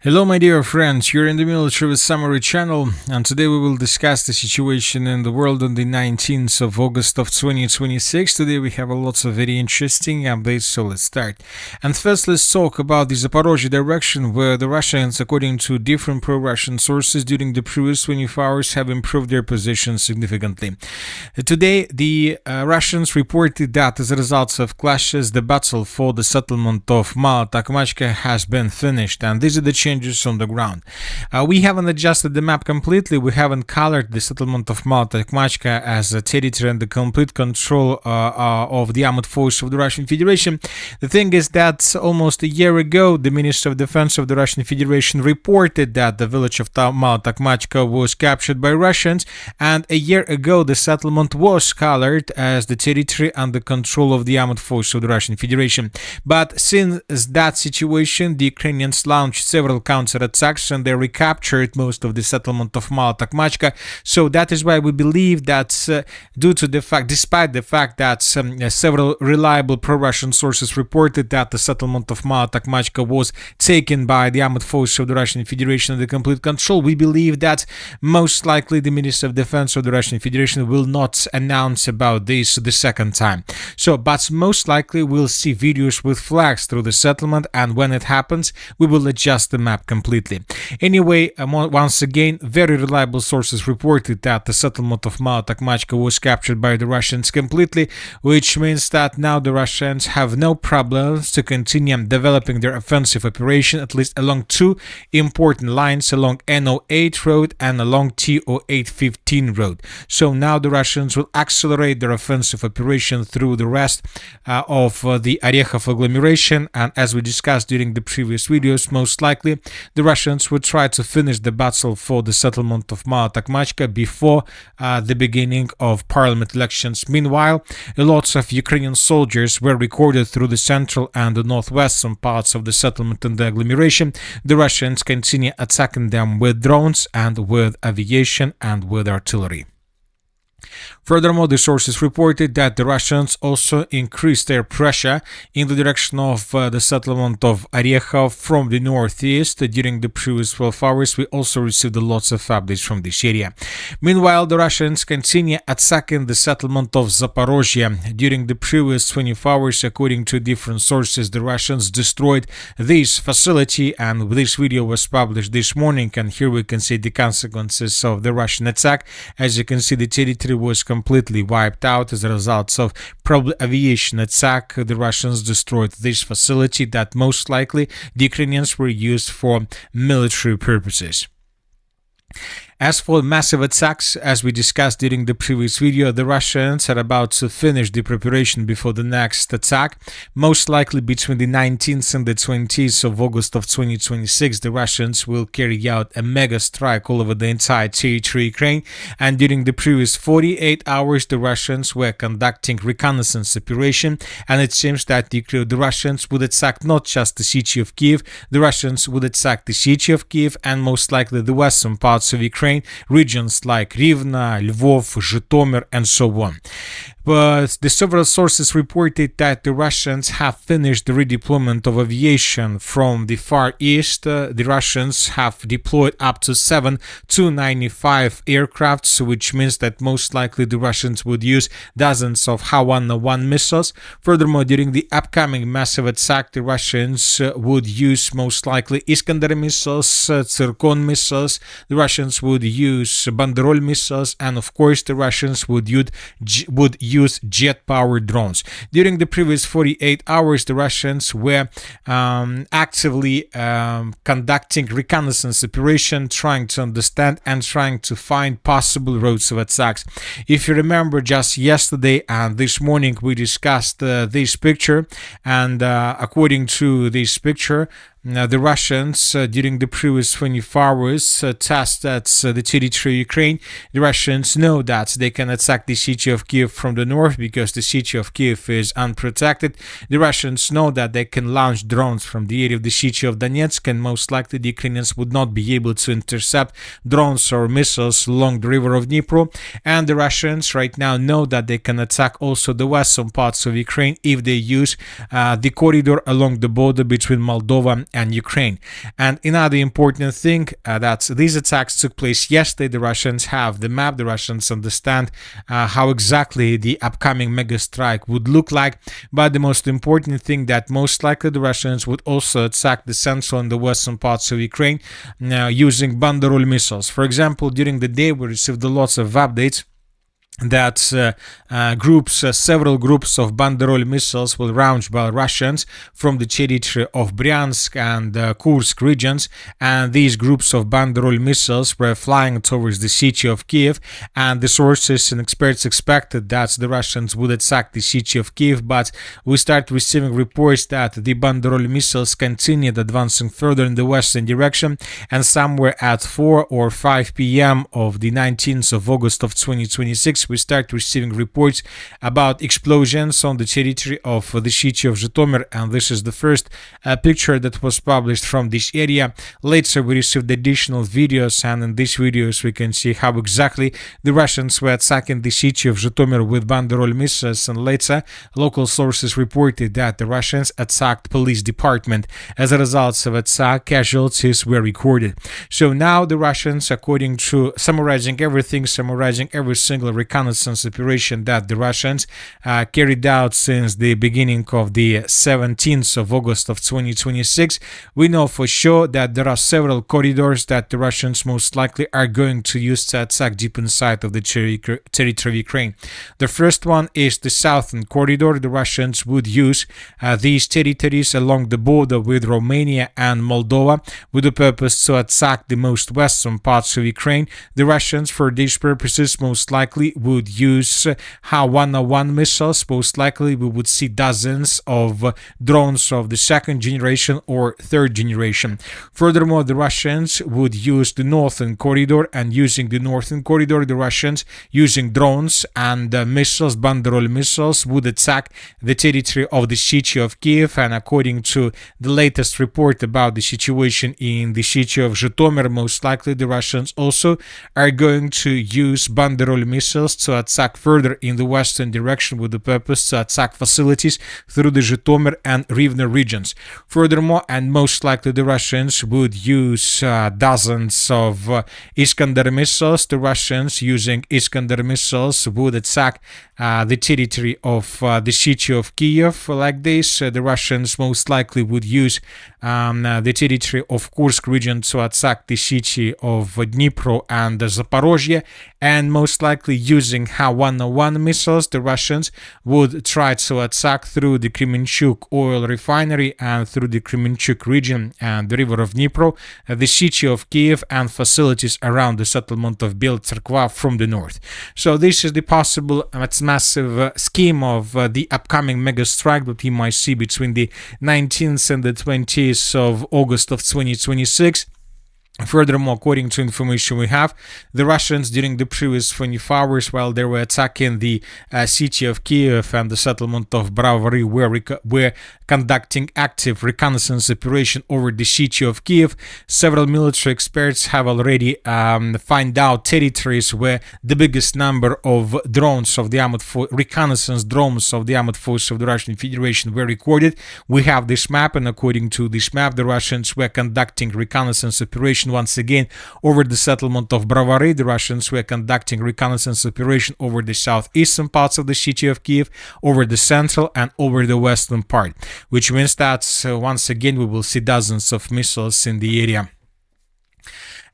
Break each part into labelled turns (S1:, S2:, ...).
S1: Hello, my dear friends. You're in the Military Summary channel, and today we will discuss the situation in the world on the 19th of August of 2026. Today we have lots of very interesting updates, so let's start. And first, let's talk about the Zaporizhzhia direction, where the Russians, according to different pro-Russian sources, during the previous 24 hours have improved their position significantly. Today, the Russians reported that as a result of clashes, the battle for the settlement of Tokmachka has been finished, and these are the changes on the ground. We haven't adjusted the map completely. We haven't colored the settlement of Tokmachka as a territory and the complete control of the armed force of the Russian Federation. The thing is that almost a year ago, the Minister of Defense of the Russian Federation reported that the village of Tokmachka was captured by Russians, and a year ago the settlement was colored as the territory under control of the armed force of the Russian Federation. But since that situation, the Ukrainians launched several counterattacks and they recaptured most of the settlement of Tokmachka. So that is why we believe that despite the fact that several reliable pro-Russian sources reported that the settlement of Tokmachka was taken by the armed force of the Russian Federation under complete control, we believe that most likely the Minister of Defense of the Russian Federation will not announce about this the second time. But most likely we'll see videos with flags through the settlement, and when it happens, we will adjust the map completely. Anyway, once again, very reliable sources reported that the settlement of Tokmachka was captured by the Russians completely, which means that now the Russians have no problems to continue developing their offensive operation, at least along two important lines, along NO8 road and along TO815 road. So now the Russians will accelerate their offensive operation through the rest of the Orikhiv agglomeration, and as we discussed during the previous videos, most likely the Russians would try to finish the battle for the settlement of Tokmachka before the beginning of parliament elections. Meanwhile, lots of Ukrainian soldiers were recorded through the central and the northwestern parts of the settlement and the agglomeration. The Russians continue attacking them with drones and with aviation and with artillery. Furthermore, the sources reported that the Russians also increased their pressure in the direction of the settlement of Orikhiv from the northeast. During the previous 12 hours, we also received lots of updates from this area. Meanwhile, the Russians continue attacking the settlement of Zaporizhzhia. During the previous 24 hours, according to different sources, the Russians destroyed this facility, and this video was published this morning, and here we can see the consequences of the Russian attack. As you can see, the territory was completely wiped out as a result of probably aviation attack. The Russians destroyed this facility that most likely the Ukrainians were used for military purposes. As for massive attacks, as we discussed during the previous video, the Russians are about to finish the preparation before the next attack. Most likely between the 19th and the 20th of August of 2026, the Russians will carry out a mega strike all over the entire territory of Ukraine. And during the previous 48 hours, the Russians were conducting reconnaissance operation. And it seems that the Russians would attack not just the city of Kyiv, the Russians would attack the city of Kyiv and most likely the western parts of Ukraine, regions like Rivne, Lvov, Zhytomyr, and so on. But the several sources reported that the Russians have finished the redeployment of aviation from the far east. The Russians have deployed up to 7 Tu-95 aircrafts, which means that most likely the Russians would use dozens of Ha-101 missiles. Furthermore, during the upcoming massive attack, the Russians would use most likely Iskander missiles, Zircon missiles, the Russians would use Banderol missiles, and of course the Russians would use jet-powered drones. During the previous 48 hours, the Russians were actively conducting reconnaissance operation, trying to understand and trying to find possible routes of attacks. If you remember, just yesterday and this morning we discussed this picture, and according to this picture, the Russians, during the previous 24 hours, tested the territory of Ukraine. The Russians know that they can attack the city of Kyiv from the north because the city of Kyiv is unprotected. The Russians know that they can launch drones from the area of the city of Donetsk, and most likely the Ukrainians would not be able to intercept drones or missiles along the river of Dnipro. And the Russians right now know that they can attack also the western parts of Ukraine if they use the corridor along the border between Moldova and Ukraine. And another important thing that these attacks took place yesterday. The Russians have the map. The Russians understand how exactly the upcoming mega strike would look like. But the most important thing that most likely the Russians would also attack the central and the western parts of Ukraine using Banderol missiles. For example, during the day we received lots of updates that several groups of Banderol missiles were launched by Russians from the territory of Bryansk and Kursk regions, and these groups of Banderol missiles were flying towards the city of Kyiv, and the sources and experts expected that the Russians would attack the city of Kyiv, but we start receiving reports that the Banderol missiles continued advancing further in the western direction, and somewhere at 4 or 5 p.m. of the 19th of August of 2026 we start receiving reports about explosions on the territory of the city of Zhytomyr, and this is the first picture that was published from this area. Later we received additional videos, and in these videos we can see how exactly the Russians were attacking the city of Zhytomyr with Banderol missiles, and later local sources reported that the Russians attacked police department. As a result of attack, casualties were recorded. So now the Russians, according to summarizing every single reconnaissance operation that the Russians carried out since the beginning of the 17th of August of 2026, we know for sure that there are several corridors that the Russians most likely are going to use to attack deep inside of the territory of Ukraine. The first one is the southern corridor. The Russians would use these territories along the border with Romania and Moldova with the purpose to attack the most western parts of Ukraine. The Russians, for these purposes, most likely would use Ha-101 missiles. Most likely we would see dozens of drones of the second generation or third generation. Furthermore, the Russians would use the northern corridor, and using the northern corridor, the Russians, using drones and missiles, Banderol missiles, would attack the territory of the city of Kyiv. And according to the latest report about the situation in the city of Zhytomyr, most likely the Russians also are going to use Banderol missiles to attack further in the western direction with the purpose to attack facilities through the Zhytomyr and Rivne regions. Furthermore, and most likely the Russians would use dozens of Iskander missiles. The Russians using Iskander missiles would attack the territory of the city of Kyiv like this. The Russians most likely would use the territory of Kursk region to attack the city of Dnipro and Zaporizhzhia, and most likely using Ha-101 missiles, the Russians would try to attack through the Kremenchuk oil refinery and through the Kremenchuk region and the river of Dnipro, the city of Kyiv, and facilities around the settlement of Beltserkva from the north. So this is the possible massive scheme of the upcoming mega strike that we might see between the 19th and the 20th of August of 2026. Furthermore, according to information we have, the Russians during the previous 24 hours while they were attacking the city of Kyiv and the settlement of Brovary were conducting active reconnaissance operation over the city of Kyiv. Several military experts have already found out territories where the biggest number of drones of the armed reconnaissance drones of the armed forces of the Russian Federation were recorded. We have this map, and according to this map, the Russians were conducting reconnaissance operation once again over the settlement of Brovary. The Russians were conducting reconnaissance operation over the southeastern parts of the city of Kyiv, over the central and over the western part, which means that once again we will see dozens of missiles in the area.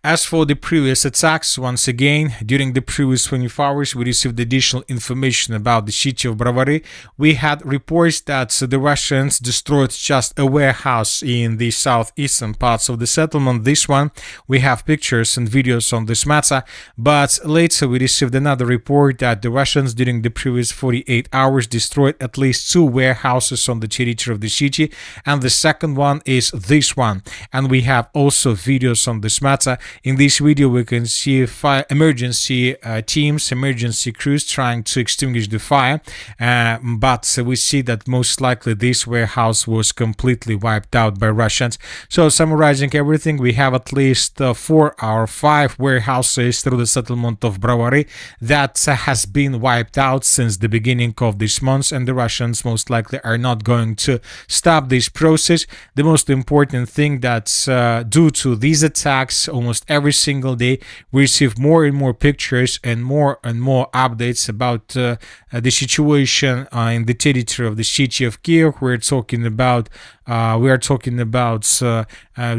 S1: As for the previous attacks, once again, during the previous 24 hours, we received additional information about the city of Brovary. We had reports that the Russians destroyed just a warehouse in the southeastern parts of the settlement. This one, we have pictures and videos on this matter, but later we received another report that the Russians during the previous 48 hours destroyed at least 2 warehouses on the territory of the city, and the second one is this one. And we have also videos on this matter. In this video, we can see emergency teams, emergency crews trying to extinguish the fire, but we see that most likely this warehouse was completely wiped out by Russians. So summarizing everything, we have at least 4 or 5 warehouses through the settlement of Brovary that has been wiped out since the beginning of this month, and the Russians most likely are not going to stop this process. The most important thing that's due to these attacks, almost every single day we receive more and more pictures and more updates about the situation in the territory of the city of Kyiv. We are talking about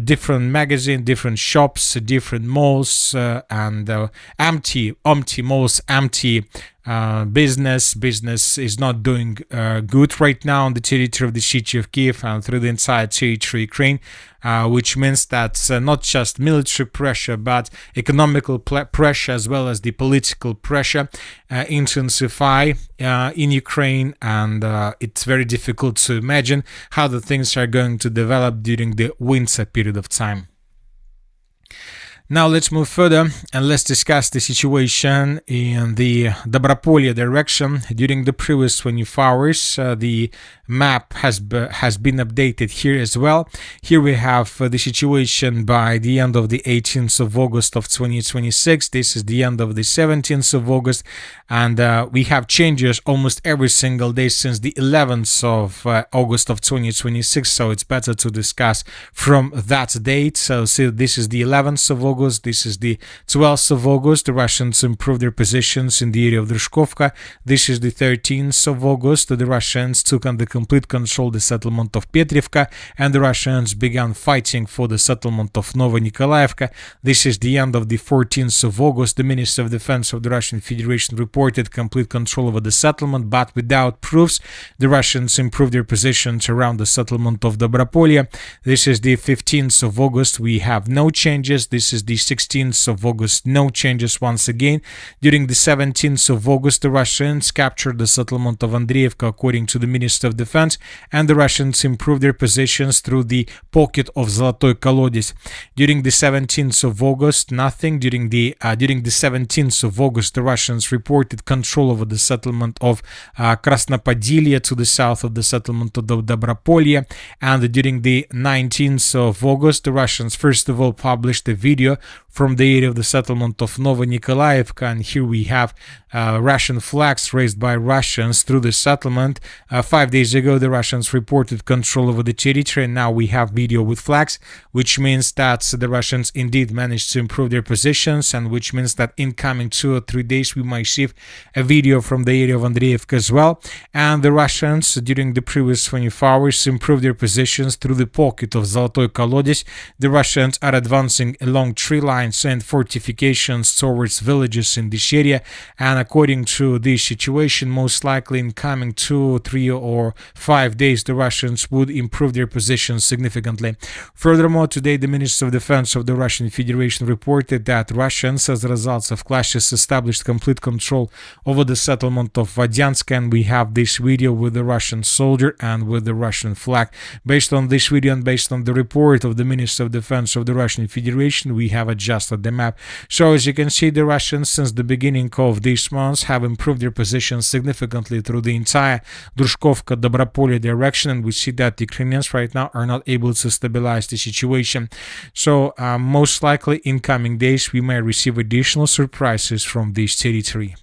S1: different magazines, different shops, different malls, and empty malls, empty business is not doing good right now on the territory of the city of Kyiv and through the entire territory of Ukraine, which means that not just military pressure but economical pressure as well as the political pressure intensify in Ukraine, and it's very difficult to imagine how the things are going to develop during the winter period of time. Now let's move further and let's discuss the situation in the Dobropillia direction. During the previous 24 hours, the map has been updated here as well. Here we have the situation by the end of the 18th of August of 2026. This is the end of the 17th of August, and we have changes almost every single day since the 11th of August of 2026. So it's better to discuss from that date. So see, this is the 11th of August. This is the 12th of August. The Russians improved their positions in the area of Druzhkivka. This is the 13th of August. The Russians took under complete control the settlement of Petrivka, and the Russians began fighting for the settlement of Novonikolaevka. This is the end of the 14th of August. The Minister of Defense of the Russian Federation reported complete control over the settlement, but without proofs. The Russians improved their positions around the settlement of Dobropillia. This is the 15th of August. We have no changes. This is the 16th of August. No changes once again. During the 17th of August, the Russians captured the settlement of Andreevka, according to the Minister of Defense, and the Russians improved their positions through the pocket of Zhytomyr Kolodets. During the 17th of August, nothing. During the 17th of August, the Russians reported control over the settlement of Krasnopodilia to the south of the settlement of Dobropillia, and during the 19th of August, the Russians first of all published a video from the area of the settlement of Novonikolaevka, and here we have Russian flags raised by Russians through the settlement. 5 days ago, the Russians reported control over the territory, and now we have video with flags, which means that the Russians indeed managed to improve their positions, and which means that in coming 2 or 3 days we might receive a video from the area of Andreevka as well. And the Russians, during the previous 24 hours, improved their positions through the pocket of Zhytomyr Kolodets. The Russians are advancing along tree lines and fortifications towards villages in this area, and according to this situation, most likely in coming 2, 3 or 5 days, the Russians would improve their positions significantly. Furthermore, today the Minister of Defense of the Russian Federation reported that Russians, as a result of clashes, established complete control over the settlement of VODIANSKE, and we have this video with the Russian soldier and with the Russian flag. Based on this video and based on the report of the Minister of Defense of the Russian Federation, we have adjusted the map. So as you can see, the Russians since the beginning of this month have improved their positions significantly through the entire Druzhkivka Dobropillia direction, and we see that the Ukrainians right now are not able to stabilize the situation. So most likely in coming days we may receive additional surprises from this territory.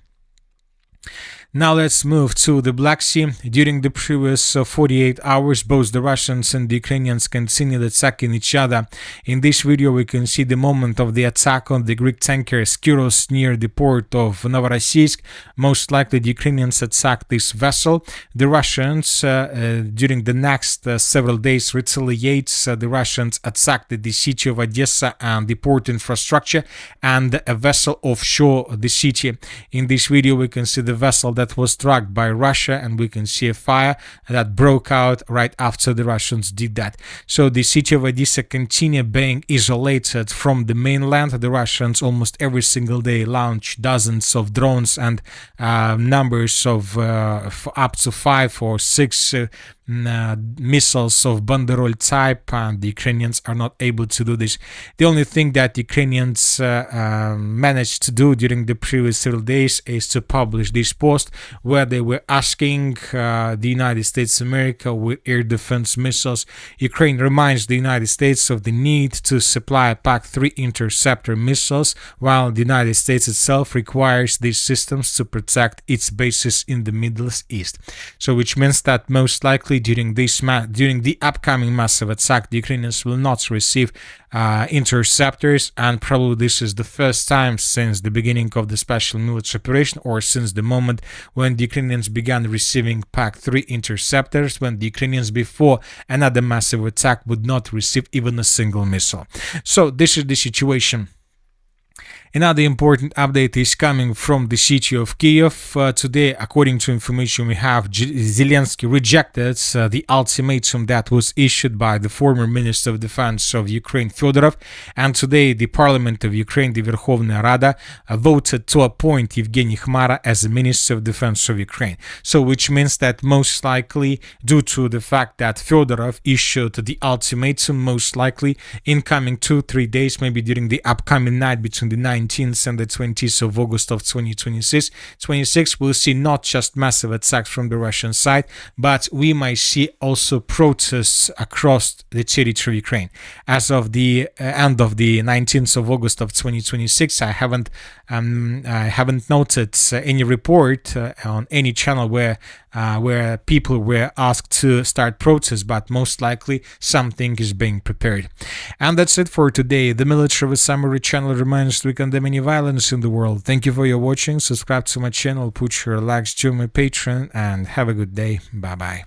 S1: Now let's move to the Black Sea. During the previous 48 hours, both the Russians and the Ukrainians continued attacking each other. In this video, we can see the moment of the attack on the Greek tanker Skyros near the port of Novorossiysk. Most likely, the Ukrainians attacked this vessel. The Russians, during the next several days, retaliate. The Russians attacked the city of Odesa and the port infrastructure and a vessel offshore the city. In this video, we can see the vessel that was struck by Russia, and we can see a fire that broke out right after the Russians did that. So the city of Odesa continued being isolated from the mainland. The Russians almost every single day launch dozens of drones and numbers of up to 5 or 6 missiles of Banderol type, and the Ukrainians are not able to do this. The only thing that the Ukrainians managed to do during the previous several days is to publish this post where they were asking the United States of America with air defense missiles. Ukraine reminds the United States of the need to supply PAC-3 interceptor missiles, while the United States itself requires these systems to protect its bases in the Middle East. So which means that most likely during the upcoming massive attack, the Ukrainians will not receive interceptors, and probably this is the first time since the beginning of the special military operation, or since the moment when the Ukrainians began receiving PAC-3 interceptors, when the Ukrainians before another massive attack would not receive even a single missile. So this is the situation. Another important update is coming from the city of Kyiv. Today, according to information we have, Zelensky rejected the ultimatum that was issued by the former Minister of Defense of Ukraine, Fedorov, and today the Parliament of Ukraine, the Verkhovna Rada, voted to appoint Evgeny Khmara as the Minister of Defense of Ukraine. So which means that most likely, due to the fact that Fedorov issued the ultimatum, most likely in coming 2-3 days, maybe during the upcoming night between the 19th and the 20th of August of 2026, we'll see not just massive attacks from the Russian side, but we might see also protests across the territory of Ukraine. As of the end of the 19th of August of 2026, I haven't noted any report on any channel where people were asked to start protests, but most likely something is being prepared. And that's it for today. The Military Summary channel reminds to condemn any violence in the world. Thank you for your watching. Subscribe to my channel, put your likes to my Patreon, and have a good day. Bye bye.